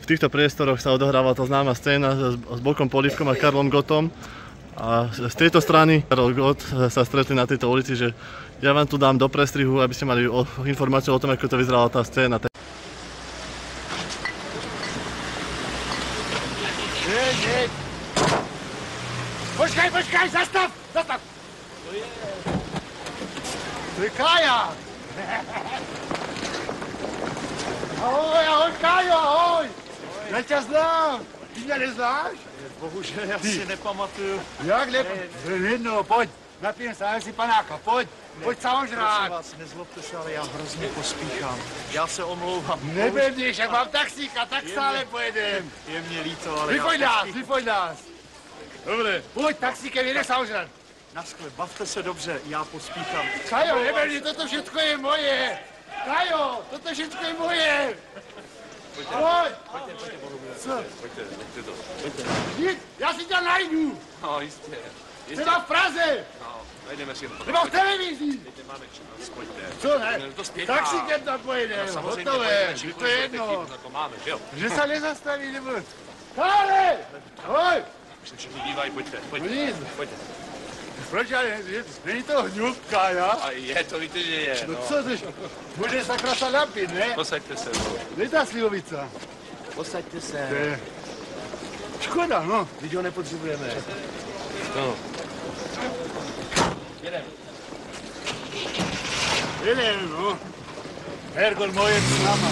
týchto priestoroch sa odohráva tá známa scéna s Bokom Polívkom a Karlom Gottom. A z tejto strany Karol Gott sa stretli na tejto ulici, že ja vám tu dám do prestrihu, aby ste mali informáciu o tom, ako to vyzerala tá scéna. Počkaj, zastav! To je Kája! Ahoj, Kájo, ahoj! Já tě znám! Ty mě neznáš? Bohužel, já si nepamatuju. Jak jedno, pojď, napijeme se, si panáka, pojď sám Prosím žrát. vás, nezlobte se, ale já hrozně pospíchám. Já se omlouvám. Nebedíš, jak mám taxíka, tak stále pojedem. Je mě líto, ale Vypojď nás. Dobře. Pojď taxíkem, jede sám žrát. Naschle, bavte se dobře, já pospíchám. Kajo, nebedí, toto všechno je moje. Kajo, toto všechno je moje. Pojď. Co? Pojďte to. Jít, já si tě najdu. No, jistě. Třeba v Praze. No, najdeme si to. Nebo v televizi. Teď nemáme čas, pojďte. Co ne? To spěchá. Taxíkem tam pojedem, No, samozřejmě hotové, pojedeme, to je jedno. Na to máme, že jo? Že se nezastaví, nebo... Kále! Ahoj! Už se všichni dívají, pojďte. No nic. Pojďte. Proč já není to hňůvka, já? A je, to víte, že je. No co ty, bude sakra se napít, ne? Posaďte se. Kde ta slivovica? Posaďte se. To je... Škoda, no. Teď ho nepotřebujeme. No. Jedem, no. Hergol, moje s náma.